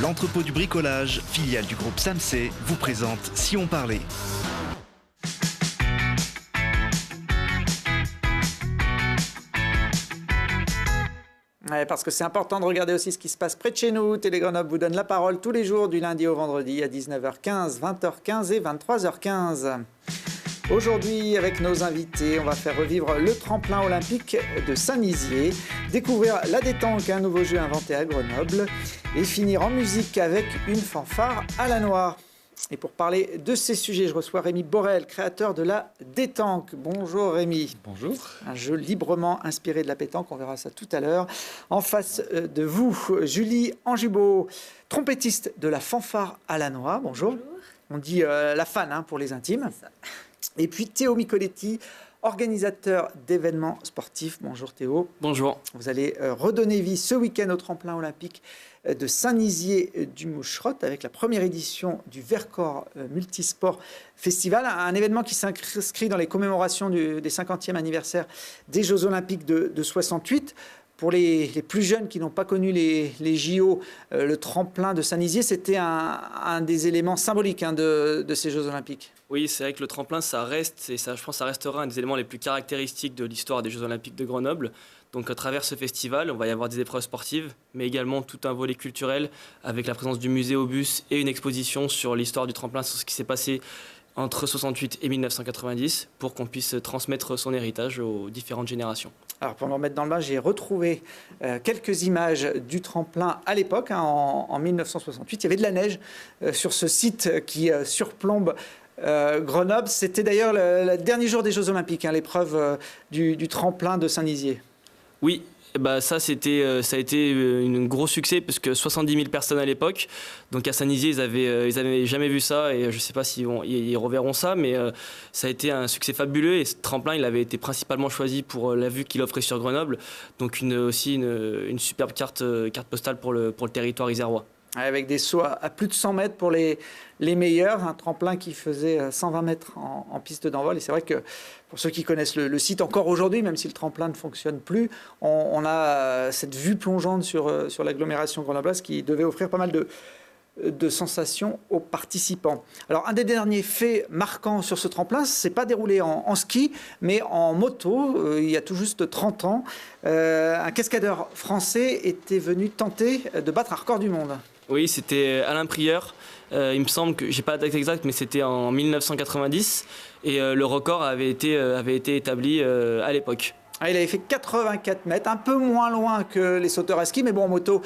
L'entrepôt du bricolage, filiale du groupe Samsey, vous présente Si on parlait. Ouais, parce que c'est important de regarder aussi ce qui se passe près de chez nous. Télé Grenoble vous donne la parole tous les jours du lundi au vendredi à 19h15, 20h15 et 23h15. Aujourd'hui, avec nos invités, on va faire revivre le tremplin olympique de Saint-Nizier, découvrir la détanque, un nouveau jeu inventé à Grenoble, et finir en musique avec une fanfare à la noix. Et pour parler de ces sujets, je reçois Rémi Borel, créateur de la détanque. Bonjour Rémi. Bonjour. Un jeu librement inspiré de la pétanque, on verra ça tout à l'heure. En face de vous, Julie Anjubeau, trompettiste de la fanfare à la noix. Bonjour. Bonjour. On dit la fan pour les intimes. C'est ça. Et puis Théo Micoletti, organisateur d'événements sportifs. Bonjour Théo. Bonjour. Vous allez redonner vie ce week-end au tremplin olympique de Saint-Nizier du Moucherotte avec la première édition du Vercors Multisport Festival, un événement qui s'inscrit dans les commémorations des 50e anniversaire des Jeux Olympiques de 68. Pour les plus jeunes qui n'ont pas connu les JO, le tremplin de Saint-Nizier, c'était un des éléments symboliques de ces Jeux Olympiques. Oui, c'est vrai que le tremplin, ça reste, et ça, je pense que ça restera un des éléments les plus caractéristiques de l'histoire des Jeux Olympiques de Grenoble. Donc à travers ce festival, on va y avoir des épreuves sportives, mais également tout un volet culturel avec la présence du musée Obus et une exposition sur l'histoire du tremplin, sur ce qui s'est passé entre 68 et 1990, pour qu'on puisse transmettre son héritage aux différentes générations. Alors pour me remettre dans le bain, j'ai retrouvé quelques images du tremplin à l'époque, en 1968. Il y avait de la neige sur ce site qui surplombe Grenoble. C'était d'ailleurs le dernier jour des Jeux Olympiques, l'épreuve du tremplin de Saint-Nizier. Oui, ça a été un gros succès parce que 70 000 personnes à l'époque. Donc à Saint-Nizier, ils avaient jamais vu ça et je ne sais pas s'ils ils reverront ça, mais ça a été un succès fabuleux et ce tremplin, il avait été principalement choisi pour la vue qu'il offrait sur Grenoble. Donc aussi une superbe carte postale pour le territoire isérois. Avec des sauts à plus de 100 mètres pour les meilleurs, un tremplin qui faisait 120 mètres en piste d'envol. Et c'est vrai que pour ceux qui connaissent le site encore aujourd'hui, même si le tremplin ne fonctionne plus, on a cette vue plongeante sur l'agglomération grenobloise qui devait offrir pas mal de sensations aux participants. Alors, un des derniers faits marquants sur ce tremplin, c'est pas déroulé en ski, mais en moto, il y a tout juste 30 ans. Un cascadeur français était venu tenter de battre un record du monde. Oui, c'était Alain Prieur. Il me semble que, j'ai pas la date exacte, mais c'était en 1990. Et le record avait été établi à l'époque. Il avait fait 84 mètres, un peu moins loin que les sauteurs à ski, mais bon, en moto,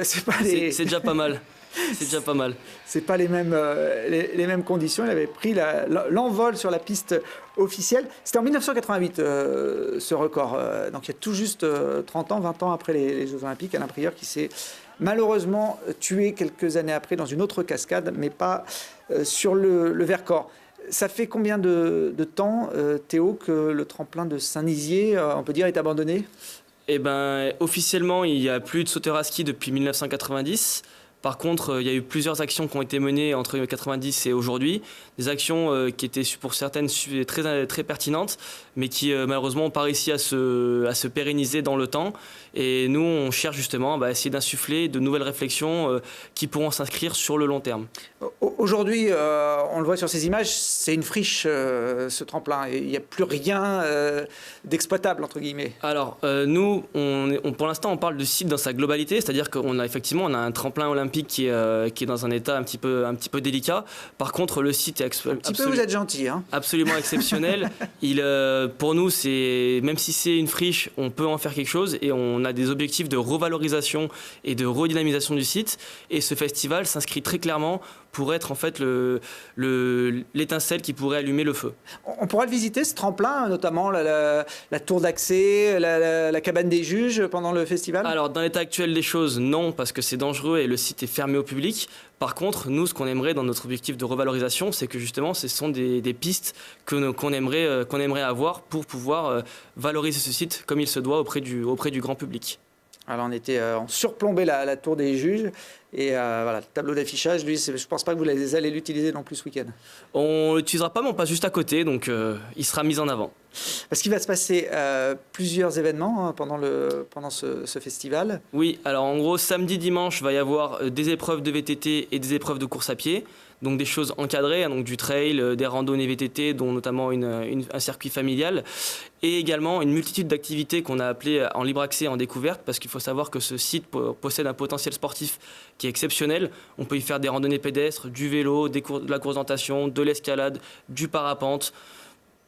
c'est pas les... C'est déjà pas mal. C'est déjà pas mal. C'est pas les mêmes conditions. Il avait pris l'envol sur la piste officielle. C'était en 1988, ce record. Donc il y a tout juste 30 ans, 20 ans après les Jeux Olympiques, Alain Prieur qui s'est malheureusement tué quelques années après dans une autre cascade, mais pas sur le Vercors. Ça fait combien de temps, Théo, que le tremplin de Saint-Nizier, on peut dire, est abandonné ? Officiellement, il n'y a plus de sauteurs à ski depuis 1990. Par contre, il y a eu plusieurs actions qui ont été menées entre 1990 et aujourd'hui. Des actions qui étaient pour certaines très, très pertinentes, mais qui malheureusement n'ont pas réussi à se pérenniser dans le temps. Et nous, on cherche justement à essayer d'insuffler de nouvelles réflexions qui pourront s'inscrire sur le long terme. Aujourd'hui, on le voit sur ces images, c'est une friche, ce tremplin. Il n'y a plus rien d'exploitable, entre guillemets. Alors, nous, pour l'instant, on parle de site dans sa globalité, c'est-à-dire qu'on a effectivement un tremplin olympique qui est dans un état un petit peu délicat. Par contre, le site est vous êtes gentil, absolument exceptionnel. Pour nous, même si c'est une friche, on peut en faire quelque chose et on a des objectifs de revalorisation et de redynamisation du site. Et ce festival s'inscrit très clairement pour être en fait l'étincelle qui pourrait allumer le feu. On pourra le visiter, ce tremplin, notamment la tour d'accès, la cabane des juges pendant le festival ? Alors, dans l'état actuel des choses, non, parce que c'est dangereux et le site est fermé au public. Par contre, nous, ce qu'on aimerait dans notre objectif de revalorisation, c'est que justement, ce sont des pistes qu'on aimerait avoir pour pouvoir valoriser ce site comme il se doit auprès du grand public. Alors on surplombait la tour des juges et voilà, le tableau d'affichage, lui, je ne pense pas que vous allez l'utiliser non plus ce week-end. On ne l'utilisera pas, mais on passe juste à côté, donc il sera mis en avant. Parce qu'il va se passer plusieurs événements pendant ce festival. Oui, alors en gros, samedi, dimanche, va y avoir des épreuves de VTT et des épreuves de course à pied. Donc des choses encadrées, donc du trail, des randonnées VTT, dont notamment un circuit familial. Et également une multitude d'activités qu'on a appelées en libre accès, en découverte, parce qu'il faut savoir que ce site possède un potentiel sportif qui est exceptionnel. On peut y faire des randonnées pédestres, du vélo, de la course d'orientation, de l'escalade, du parapente.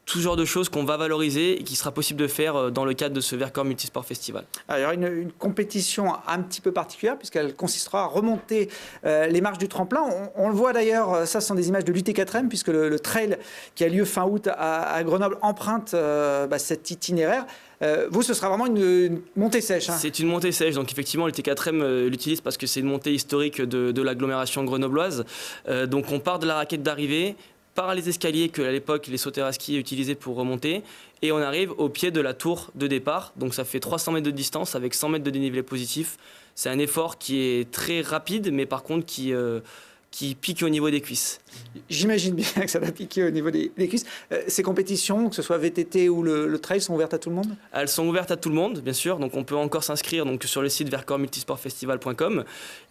Tout genre de choses qu'on va valoriser et qui sera possible de faire dans le cadre de ce Vercors Multisport Festival. Alors, il y aura une compétition un petit peu particulière puisqu'elle consistera à remonter les marches du tremplin. On le voit d'ailleurs, ça ce sont des images de l'UT4M puisque le trail qui a lieu fin août à Grenoble emprunte cet itinéraire. Vous, ce sera vraiment une montée sèche. Hein. C'est une montée sèche, donc effectivement, le T4M l'utilise parce que c'est une montée historique de l'agglomération grenobloise. Donc on part de la raquette d'arrivée, par les escaliers que à l'époque les sauteurs à ski utilisaient pour remonter, et on arrive au pied de la tour de départ. Donc ça fait 300 mètres de distance avec 100 mètres de dénivelé positif. C'est un effort qui est très rapide, mais par contre qui pique au niveau des cuisses. J'imagine bien que ça va piquer au niveau des cuisses. Ces compétitions, que ce soit VTT ou le trail, sont ouvertes à tout le monde ? Elles sont ouvertes à tout le monde, bien sûr. Donc on peut encore s'inscrire sur le site vercorsmultisportfestival.com.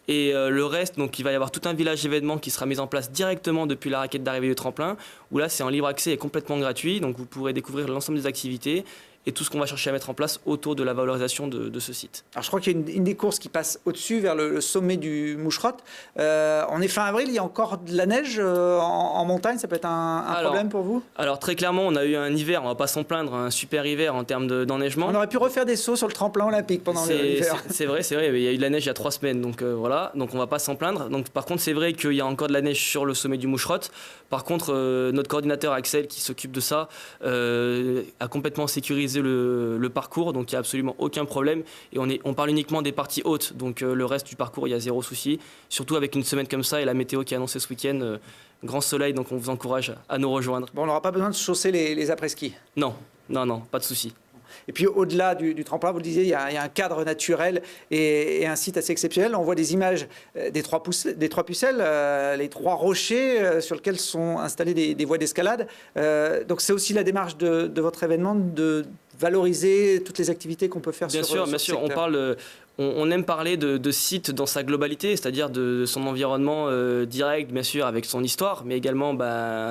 Et le reste, donc il va y avoir tout un village événement qui sera mis en place directement depuis la raquette d'arrivée du tremplin, où là c'est en libre accès et complètement gratuit. Donc vous pourrez découvrir l'ensemble des activités et tout ce qu'on va chercher à mettre en place autour de la valorisation de ce site. Alors je crois qu'il y a une des courses qui passe au-dessus, vers le sommet du Moucherotte. On est fin avril, il y a encore de la neige en montagne, ça peut être un problème pour vous ? Alors très clairement, on a eu un hiver, on ne va pas s'en plaindre, un super hiver en termes d'enneigement. On aurait pu refaire des sauts sur le tremplin olympique pendant l'hiver. C'est vrai, il y a eu de la neige il y a 3 semaines, donc voilà, donc on ne va pas s'en plaindre. Donc, par contre, c'est vrai qu'il y a encore de la neige sur le sommet du Moucherotte. Par contre, notre coordinateur Axel, qui s'occupe de ça, a complètement sécurisé le parcours, donc il n'y a absolument aucun problème. Et on parle uniquement des parties hautes, donc le reste du parcours, il y a zéro souci. Surtout avec une semaine comme ça et la météo qui est annoncée ce week-end, grand soleil, donc on vous encourage à nous rejoindre. Bon, on n'aura pas besoin de chausser les après-ski ? Non, pas de souci. Et puis au-delà du tremplin, vous le disiez, il y a un cadre naturel et un site assez exceptionnel. On voit des images des trois pucelles, les 3 rochers sur lesquels sont installées des voies d'escalade. Donc c'est aussi la démarche de votre événement de valoriser toutes les activités qu'on peut faire bien sur Bien sûr, on aime parler de site dans sa globalité, c'est-à-dire de son environnement direct, bien sûr, avec son histoire, mais également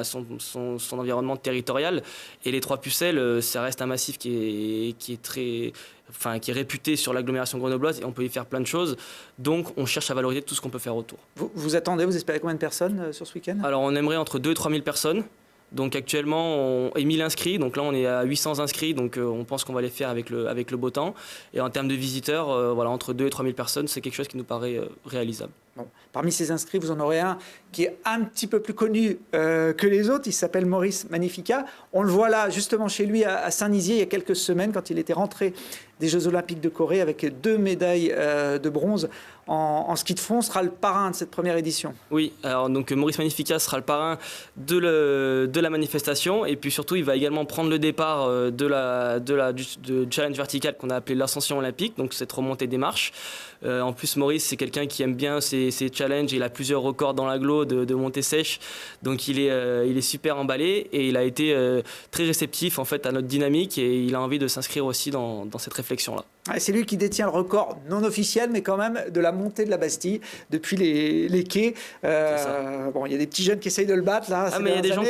son environnement territorial. Et les 3 pucelles, ça reste un massif qui est réputé sur l'agglomération grenobloise et on peut y faire plein de choses. Donc, on cherche à valoriser tout ce qu'on peut faire autour. Vous espérez combien de personnes sur ce week-end ? Alors, on aimerait entre 2 et 3 000 personnes. Donc actuellement, on est 1000 inscrits, donc là on est à 800 inscrits, donc on pense qu'on va les faire avec le beau temps. Et en termes de visiteurs, entre 2 et 3 000 personnes, c'est quelque chose qui nous paraît réalisable. Bon. Parmi ces inscrits, vous en aurez un qui est un petit peu plus connu que les autres, il s'appelle Maurice Magnifica. On le voit là, justement chez lui à Saint-Nizier, il y a quelques semaines, quand il était rentré des Jeux Olympiques de Corée avec 2 médailles de bronze en ski de fond, sera le parrain de cette première édition. Oui, alors donc Maurice Magnifica sera le parrain de la manifestation et puis surtout il va également prendre le départ du challenge vertical qu'on a appelé l'ascension olympique, donc cette remontée des marches. En plus Maurice c'est quelqu'un qui aime bien ces challenges, il a plusieurs records dans l'agglo de montée sèche, donc il est super emballé et il a été très réceptif en fait à notre dynamique et il a envie de s'inscrire aussi dans cette réflexion-là. C'est lui qui détient le record non officiel, mais quand même de la montée de la Bastille depuis les quais. Bon, il y a des petits jeunes qui essayent de le battre là. Mais il y a des gens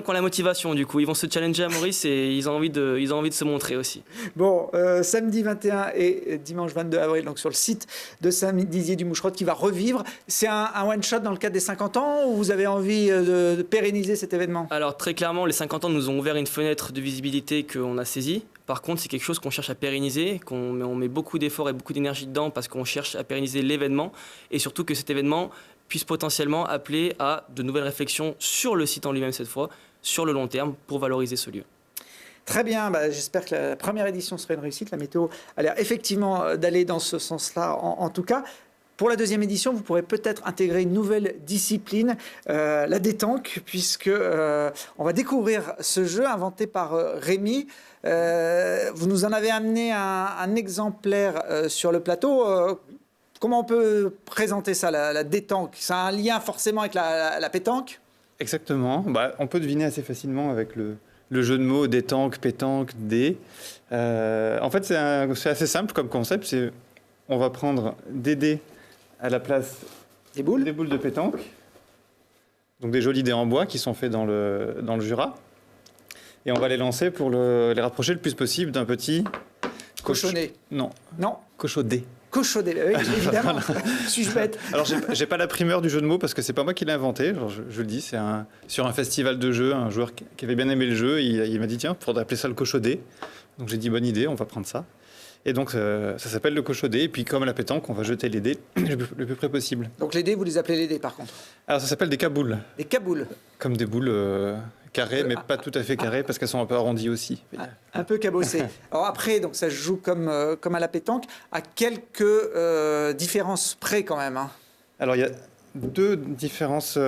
qui ont la motivation du coup. Ils vont se challenger à Maurice et ils ont envie de se montrer aussi. Bon, samedi 21 et dimanche 22 avril, donc sur le site de Saint-Dizier du Moucherotte qui va revivre. C'est un one-shot dans le cadre des 50 ans ou vous avez envie de pérenniser cet événement ? Alors très clairement, les 50 ans nous ont ouvert une fenêtre de visibilité qu'on a saisie. Par contre, c'est quelque chose qu'on cherche à pérenniser, on met beaucoup d'efforts et beaucoup d'énergie dedans parce qu'on cherche à pérenniser l'événement et surtout que cet événement puisse potentiellement appeler à de nouvelles réflexions sur le site en lui-même cette fois, sur le long terme, pour valoriser ce lieu. Très bien, j'espère que la première édition sera une réussite. La météo a l'air effectivement d'aller dans ce sens-là en tout cas. Pour la deuxième édition, vous pourrez peut-être intégrer une nouvelle discipline, la détanque, puisque on va découvrir ce jeu inventé par Rémi. Vous nous en avez amené un exemplaire sur le plateau. Comment on peut présenter ça, la détanque ? Ça a un lien forcément avec la pétanque ? Exactement. On peut deviner assez facilement avec le le jeu de mots détanque, pétanque, dés. En fait, c'est assez simple comme concept. On va prendre des dés à la place Des boules. des boules de pétanque. Donc des jolis dés en bois qui sont faits dans le Jura. Et on va les lancer pour les rapprocher le plus possible d'un petit... Cochonnet. Non, Non, cochaudet. cochonnet, oui, évidemment. Suis-je bête? Alors, j'ai pas la primeur du jeu de mots parce que c'est pas moi qui l'ai inventé. Alors, je le dis, c'est sur un festival de jeu, un joueur qui avait bien aimé le jeu. Il m'a dit, tiens, il faudrait appeler ça le cochaudet. Donc, j'ai dit, bonne idée, on va prendre ça. Et donc, ça s'appelle le cochaudet. Et puis, comme à la pétanque, on va jeter les dés le plus près possible. Donc les dés, vous les appelez les dés par contre? Alors, ça s'appelle des caboules. Des caboules. Comme des boules carrées, mais pas tout à fait carrées parce qu'elles sont un peu arrondies aussi. Un peu cabossé. Alors après, donc ça se joue comme à la pétanque, à quelques différences près quand même. Hein. Alors, il y a deux différences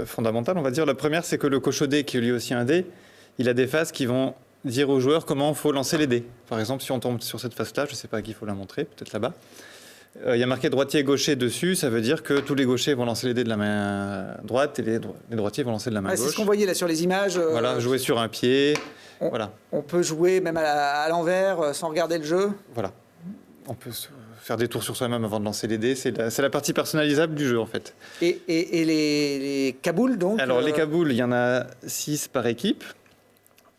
fondamentales, on va dire. La première, c'est que le cochaudet, qui est lui aussi un dé, il a des phases qui vont dire aux joueurs comment il faut lancer les dés. Par exemple, si on tombe sur cette face-là, je ne sais pas à qui il faut la montrer, peut-être là-bas. Il y a marqué droitier et gaucher dessus, ça veut dire que tous les gauchers vont lancer les dés de la main droite et les droitiers vont lancer de la main gauche. C'est ce qu'on voyait là sur les images. Voilà, jouer sur un pied. Voilà. On peut jouer même à l'envers sans regarder le jeu. Voilà. On peut faire des tours sur soi-même avant de lancer les dés. C'est la partie personnalisable du jeu, en fait. Et les caboules, donc Alors, les caboules, il y en a 6 par équipe.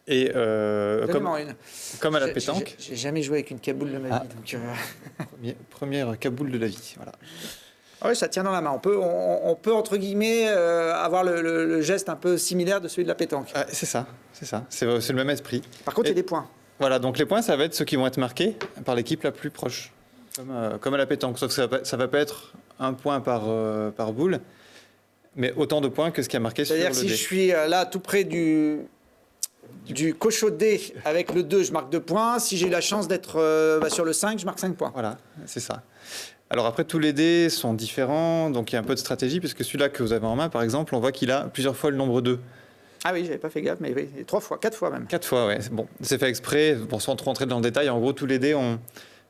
Et comme à la pétanque. J'ai jamais joué avec une caboule de ma vie. Donc, première caboule de la vie. Voilà. Ah oui, ça tient dans la main. On peut entre guillemets avoir le geste un peu similaire de celui de la pétanque. Ah, c'est ça. C'est le même esprit. Par contre, il y a des points. Voilà, donc les points, ça va être ceux qui vont être marqués par l'équipe la plus proche, comme à la pétanque. Sauf que ça va pas être un point par boule, mais autant de points que ce qui a marqué sur le dé. C'est-à-dire si je suis là tout près du cochaudet avec le 2, je marque 2 points. Si j'ai eu la chance d'être sur le 5, je marque 5 points. Voilà, c'est ça. Alors après, tous les dés sont différents, donc il y a un peu de stratégie, puisque celui-là que vous avez en main, par exemple, on voit qu'il a plusieurs fois le nombre 2. Ah oui, j'avais pas fait gaffe, mais oui, 3 fois, 4 fois même. 4 fois, ouais. Bon, c'est fait exprès, bon, sans trop rentrer dans le détail. En gros, tous les dés ont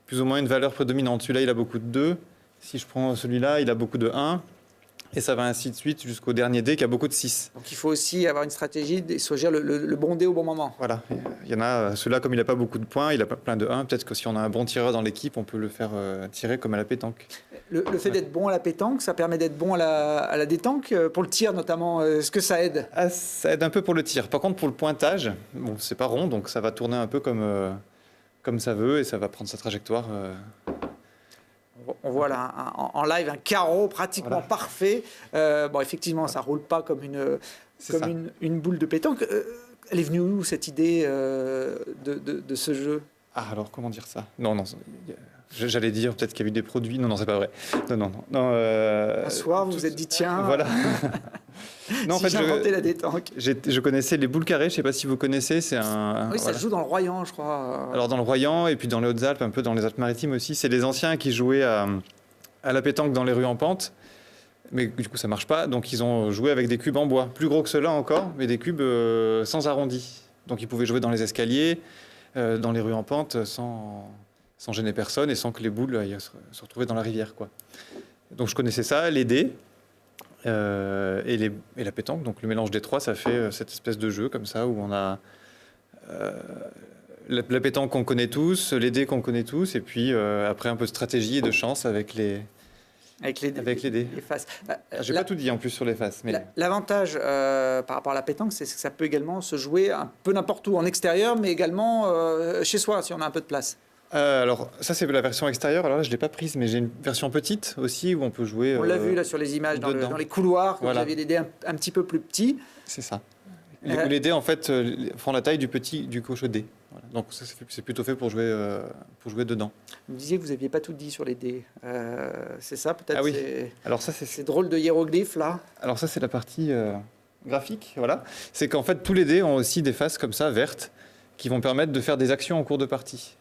plus ou moins une valeur prédominante. Celui-là, il a beaucoup de 2. Si je prends celui-là, il a beaucoup de 1. Et ça va ainsi de suite jusqu'au dernier dé qui a beaucoup de 6. Donc il faut aussi avoir une stratégie et choisir le bon dé au bon moment. Voilà. Il y en a, celui-là, comme il n'a pas beaucoup de points, il a plein de 1. Peut-être que si on a un bon tireur dans l'équipe, on peut le faire tirer comme à la pétanque. Le fait d'être bon à la pétanque, ça permet d'être bon à la détanque, pour le tir notamment. Est-ce que ça aide? Ça aide un peu pour le tir. Par contre, pour le pointage, bon, c'est pas rond, donc ça va tourner un peu comme ça veut et ça va prendre sa trajectoire. On voit là en live un carreau pratiquement parfait. Bon, effectivement, ça roule pas comme une boule de pétanque. Elle est venue où cette idée de ce jeu? Ah, alors comment dire ça? Non, j'allais dire peut-être qu'il y a eu des produits. Non, c'est pas vrai. Non. Un soir, vous vous êtes dit tiens. Voilà. Non, si j'ai inventé la détanque. Je connaissais les boules carrées. Je sais pas si vous connaissez. C'est oui, ça se joue dans le Royan, je crois. Alors dans le Royan et puis dans les Hautes-Alpes, un peu dans les Alpes-Maritimes aussi. C'est les anciens qui jouaient à la pétanque dans les rues en pente. Mais du coup, ça marche pas. Donc ils ont joué avec des cubes en bois, plus gros que ceux-là encore, mais des cubes sans arrondi. Donc ils pouvaient jouer dans les escaliers, dans les rues en pente, sans gêner personne et sans que les boules se retrouvaient dans la rivière, quoi. Donc je connaissais ça, les dés et la pétanque. Donc le mélange des trois, ça fait cette espèce de jeu comme ça où on a la pétanque qu'on connaît tous, les dés qu'on connaît tous, et puis après un peu de stratégie et de chance avec les dés. Les faces. J'ai pas tout dit en plus sur les faces. Mais... L'avantage par rapport à la pétanque, c'est que ça peut également se jouer un peu n'importe où, en extérieur, mais également chez soi, si on a un peu de place. Alors, ça, c'est la version extérieure. Alors là, je ne l'ai pas prise, mais j'ai une version petite aussi où on peut jouer. On l'a vu là sur les images, dans les couloirs, voilà. Vous aviez des dés un petit peu plus petits. C'est ça. Les dés, en fait, font la taille du cochaudet. Voilà. Donc, ça, c'est plutôt fait pour jouer dedans. Vous me disiez que vous n'aviez pas tout dit sur les dés. C'est ça, peut-être? Ah oui. Alors, ça, c'est drôle de hiéroglyphes, là. Alors, ça, c'est la partie graphique. Voilà. C'est qu'en fait, tous les dés ont aussi des faces comme ça, vertes, qui vont permettre de faire des actions en cours de partie.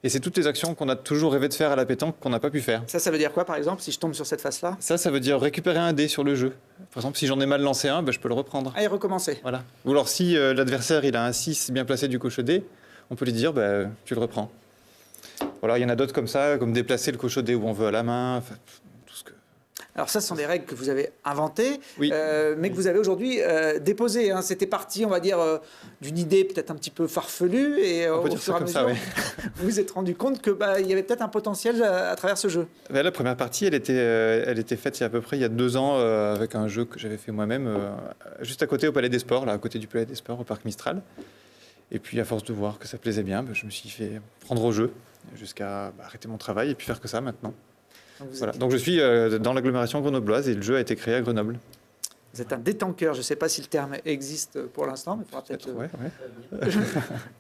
Et c'est toutes les actions qu'on a toujours rêvé de faire à la pétanque qu'on n'a pas pu faire. Ça veut dire quoi, par exemple, si je tombe sur cette face-là? Ça veut dire récupérer un dé sur le jeu. Par exemple, si j'en ai mal lancé un, je peux le reprendre. Et recommencer. Voilà. Ou alors, si l'adversaire il a un 6 bien placé du cochaudet, on peut lui dire, tu le reprends. Voilà, il y en a d'autres comme ça, comme déplacer le cochaudet où on veut à la main. Tout ce que... Alors ça, ce sont des règles que vous avez inventées, Oui. mais que vous avez aujourd'hui déposées. Hein. C'était parti, on va dire, d'une idée peut-être un petit peu farfelue, et On peut au dire fur ça et à comme ça, mesure, vous vous êtes rendu compte que il y avait peut-être un potentiel à travers ce jeu. Ben, la première partie, elle était faite il y a 2 ans avec un jeu que j'avais fait moi-même, juste à côté au Palais des Sports, là, à côté du Palais des Sports, au Parc Mistral. Et puis, à force de voir que ça plaisait bien, je me suis fait prendre au jeu jusqu'à arrêter mon travail et puis faire que ça maintenant. Donc vous, Voilà. êtes, Donc je suis dans l'agglomération grenobloise et le jeu a été créé à Grenoble. vous êtes un détanqueur. Je ne sais pas si le terme existe pour l'instant, mais il faudra peut-être Ouais.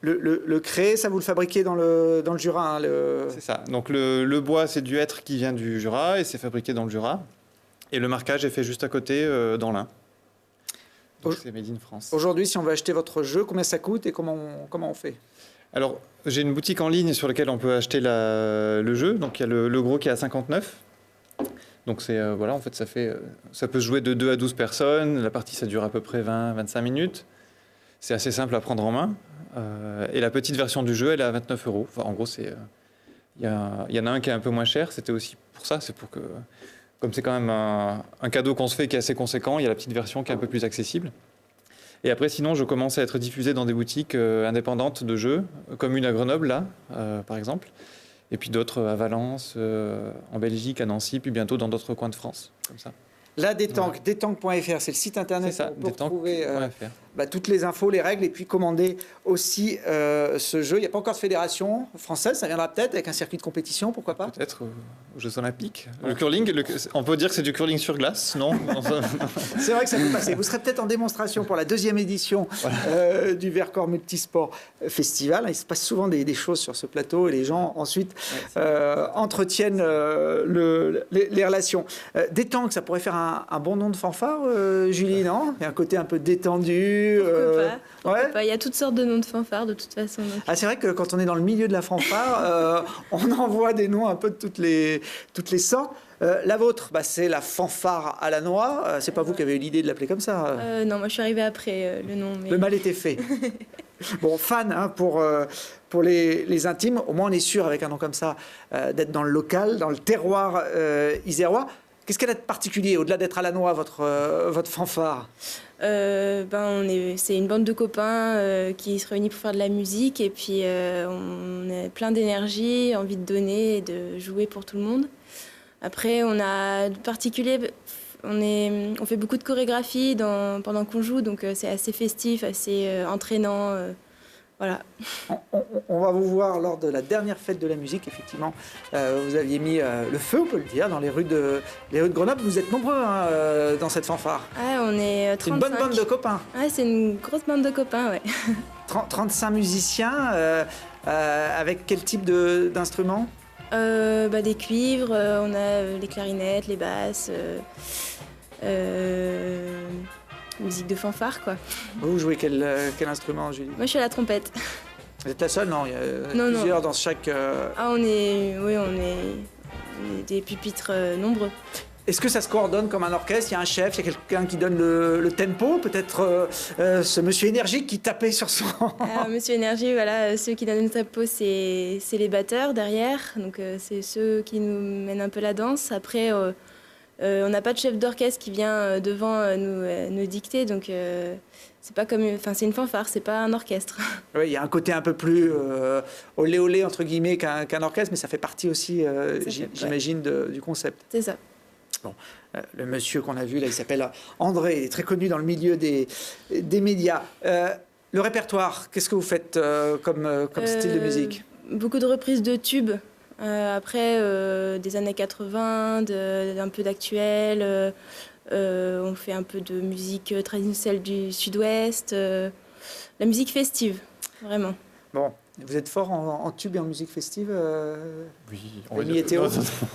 le créer. Ça, vous le fabriquez dans le Jura, hein, C'est ça. Donc le bois, c'est du hêtre qui vient du Jura et c'est fabriqué dans le Jura. Et le marquage est fait juste à côté dans l'Ain. Donc c'est made in France. Aujourd'hui, si on veut acheter votre jeu, combien ça coûte et comment on fait? Alors, j'ai une boutique en ligne sur laquelle on peut acheter le jeu. Donc, il y a le gros qui est à 59. Donc, voilà, en fait, ça peut se jouer de 2 à 12 personnes. La partie, ça dure à peu près 20-25 minutes. C'est assez simple à prendre en main. Et la petite version du jeu, elle est à 29 €. Enfin, en gros, il y en a un qui est un peu moins cher. C'était aussi pour ça. C'est pour que, comme c'est quand même un cadeau qu'on se fait qui est assez conséquent, il y a la petite version qui est un peu plus accessible. Et après, sinon, je commence à être diffusé dans des boutiques indépendantes de jeux, comme une à Grenoble, là, par exemple, et puis d'autres à Valence, en Belgique, à Nancy, puis bientôt dans d'autres coins de France, comme ça. La détanque, détanque.fr, c'est le site internet C'est ça, pour retrouver détanque.fr. toutes les infos, les règles, et puis commander aussi ce jeu. Il n'y a pas encore de fédération française, ça viendra peut-être avec un circuit de compétition, pourquoi pas? Peut-être aux Jeux Olympiques. Le curling, on peut dire que c'est du curling sur glace, non? C'est vrai que ça peut passer. Vous serez peut-être en démonstration pour la 2e édition du Vercors Multisport Festival. Il se passe souvent des choses sur ce plateau et les gens ensuite entretiennent les relations. Détanque, ça pourrait faire un bon nom de fanfare, Julie, non? Il y a un côté un peu détendu. Pourquoi pas. Il y a toutes sortes de noms de fanfares de toute façon. Donc. Ah, c'est vrai que quand on est dans le milieu de la fanfare, on envoie des noms un peu de toutes les sortes. La vôtre, c'est la fanfare à la noix. C'est pas vous qui avez eu l'idée de l'appeler comme ça? Non, moi je suis arrivée après le nom. Mais... Le mal était fait. Bon, fan, hein, pour les intimes, au moins on est sûr avec un nom comme ça d'être dans le local, dans le terroir isérois. Qu'est-ce qu'elle a de particulier, au-delà d'être à la noix, votre fanfare? C'est une bande de copains qui se réunit pour faire de la musique et puis on est plein d'énergie, envie de donner et de jouer pour tout le monde. Après, on a de particulier, on fait beaucoup de chorégraphie pendant qu'on joue, donc c'est assez festif, assez entraînant. Voilà. On va vous voir lors de la dernière fête de la musique, effectivement. Vous aviez mis le feu, on peut le dire, dans les rues de Grenoble. Vous êtes nombreux dans cette fanfare. Ah, on est 35. C'est une bonne bande de copains. Ah, c'est une grosse bande de copains, ouais. 35 musiciens, avec quel type d'instruments? Des cuivres, on a les clarinettes, les basses, musique de fanfare, quoi. Vous jouez quel instrument, Julie? Moi, je suis à la trompette. Vous êtes la seule? Non, il y a Non, plusieurs dans chaque... Ah, on est des pupitres nombreux. Est-ce que ça se coordonne comme un orchestre? Il y a un chef, il y a quelqu'un qui donne le tempo? Peut-être ce monsieur énergique qui tapait sur son... Monsieur Énergie, voilà, ceux qui donnent le tempo, c'est les batteurs derrière. Donc, c'est ceux qui nous mènent un peu la danse. Après, on n'a pas de chef d'orchestre qui vient devant nous dicter. Donc, c'est pas comme... Enfin, c'est une fanfare, c'est pas un orchestre. Oui, il y a un côté un peu plus olé olé, entre guillemets, qu'un orchestre, mais ça fait partie aussi, j'imagine, du concept. C'est ça. Bon, le monsieur qu'on a vu là, il s'appelle André, il est très connu dans le milieu des médias. Le répertoire, qu'est-ce que vous faites comme style de musique? Beaucoup de reprises de tubes. Après, des années 80, un peu d'actuel. On fait un peu de musique traditionnelle du sud-ouest. La musique festive, vraiment. Bon, vous êtes fort en tube et en musique festive? Oui, Rémi et Théo.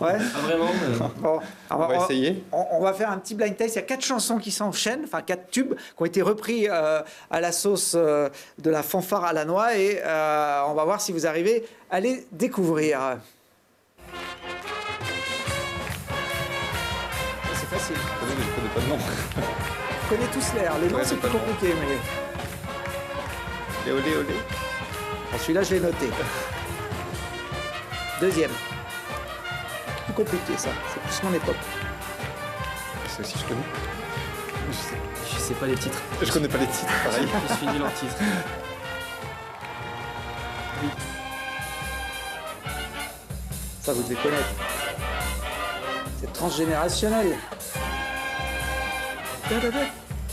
Ouais. Pas vraiment. Bon, on va essayer. On va faire un petit blind test. Il y a 4 chansons qui s'enchaînent, enfin 4 tubes qui ont été repris à la sauce de la fanfare à la noix, et on va voir si vous arrivez à les découvrir. C'est facile. Je connais pas de nom. Vous connaissez tous l'air. Les noms, c'est plus compliqué, mais... Olé, olé, olé. Bon, celui-là, je l'ai noté. Deuxième. Plus compliqué, ça. C'est plus mon époque. c'est aussi, je connais. Je sais pas les titres. Je connais pas les titres, pareil. Je suis nul en titres. Ça, vous devez connaître. C'est transgénérationnel.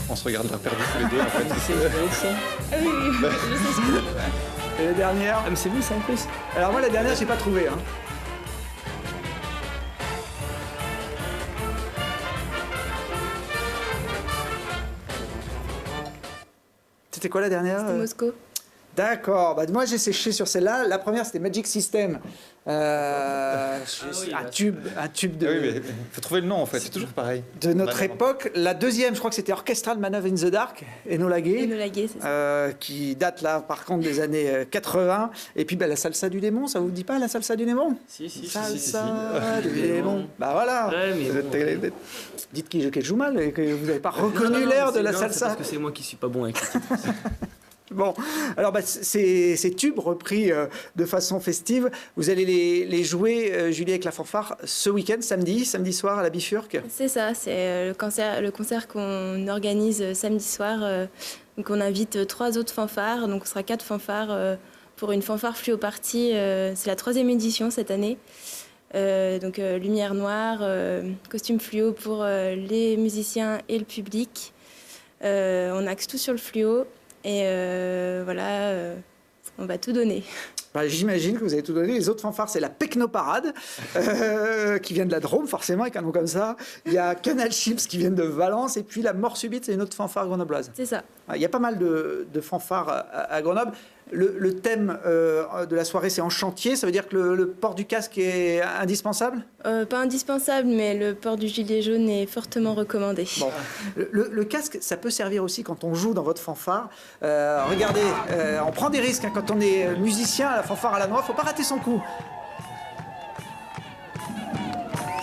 On se regarde la perdu tous les deux, en fait. Ah oui, oui, je sais ce que Et la dernière? Ah mais c'est vous ça en plus. Alors moi, la dernière, j'ai pas trouvé. Hein. C'était quoi la dernière? c'était Moscou. D'accord. Bah, moi, j'ai séché sur celle-là. La première, c'était Magic System. oui, un tube de, Ah oui, mais faut trouver le nom, en fait. C'est toujours pareil. de notre Vraiment. époque. La deuxième, je crois que c'était Orchestral Manoeuvre in the Dark, Enola Gay. Enola Gay, c'est ça. Qui date là par contre des années 80. Et puis la salsa du démon, ça vous dit pas la salsa du démon? Si. Salsa du démon. Bah voilà. Ouais, mais bon. Dites qui joue mal et que vous n'avez pas reconnu l'air de la C'est salsa. parce que c'est moi qui suis pas bon avec les titres. Bon, alors bah, ces tubes repris de façon festive, vous allez les jouer, Julie, avec la fanfare ce week-end, samedi soir à la Bifurque. C'est ça, c'est le concert qu'on organise samedi soir. Donc on invite 3 autres fanfares, donc on sera 4 fanfares pour une fanfare fluo party. C'est la 3e édition cette année. Donc lumière noire, costume fluo pour les musiciens et le public. On axe tout sur le fluo et voilà, on va tout donner. Bah, j'imagine que vous avez tout donné. Les autres fanfares, c'est la Pecnoparade, qui vient de la Drôme, forcément, avec un nom comme ça. Il y a Canal Chips, qui viennent de Valence. Et puis la Mort Subite, c'est une autre fanfare grenobloise. C'est ça. Il y a pas mal de fanfares à Grenoble. Le thème de la soirée, c'est en chantier. Ça veut dire que le port du casque est indispensable? Pas indispensable, mais le port du gilet jaune est fortement recommandé. Bon. Le casque, ça peut servir aussi quand on joue dans votre fanfare. Regardez, on prend des risques hein, quand on est musicien à la fanfare à la noix. Faut pas rater son coup.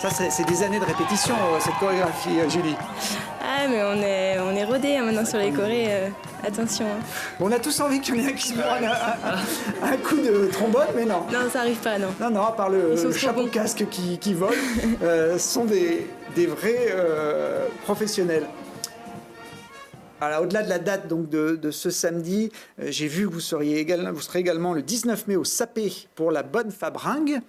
Ça, c'est des années de répétition, cette chorégraphie, Julie. Ah, mais on est rodés hein, maintenant sur les chorés. Attention. Hein. On a tous envie qu'il y en ait un qui se prenne un coup de trombone, mais non. Non, ça arrive pas, non. Non, à part le Ils sont trop chapeau bons. casque qui vole, ce sont des vrais professionnels. Alors, au-delà de la date donc, de ce samedi, j'ai vu que vous serez également le 19 mai au Sapé pour la Bonne Fabringue.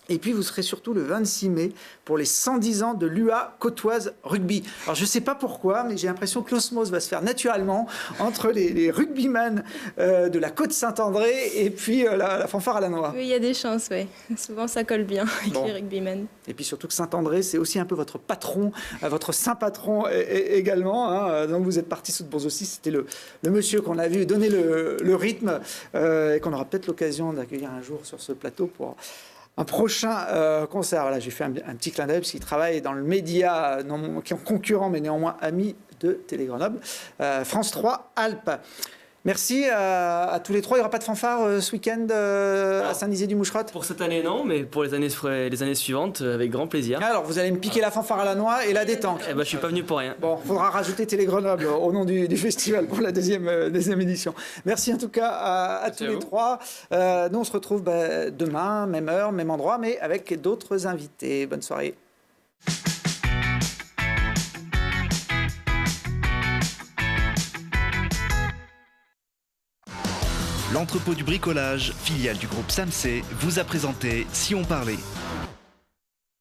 Et puis, vous serez surtout le 26 mai pour les 110 ans de l'UA Côtoise Rugby. Alors, je ne sais pas pourquoi, mais j'ai l'impression que l'osmose va se faire naturellement entre les rugbyman de la Côte Saint-André et puis la fanfare à la noix. Oui, il y a des chances, oui. Souvent, ça colle bien avec Bon. les rugbymen. Et puis surtout que Saint-André, c'est aussi un peu votre patron, votre saint patron également. Hein. Donc vous êtes parti sous de bons aussi. C'était le monsieur qu'on a vu donner le rythme et qu'on aura peut-être l'occasion d'accueillir un jour sur ce plateau pour un prochain concert. Voilà, j'ai fait un petit clin d'œil parce qu'il travaille dans le média, qui est concurrent mais néanmoins ami de Télé Grenoble, France 3 Alpes. Merci à tous les trois. Il n'y aura pas de fanfare ce week-end à Saint-Dizier-du-Moucherotte? Pour cette année, non, mais pour les années suivantes, avec grand plaisir. Alors, vous allez me piquer la fanfare à la noix et la détente. Eh ben, je suis pas venu pour rien. Bon, il faudra rajouter Télé Grenoble au nom du festival pour la deuxième édition. Merci en tout cas à tous les trois. Nous, on se retrouve demain, même heure, même endroit, mais avec d'autres invités. Bonne soirée. L'entrepôt du bricolage, filiale du groupe Samsé, vous a présenté Si on parlait.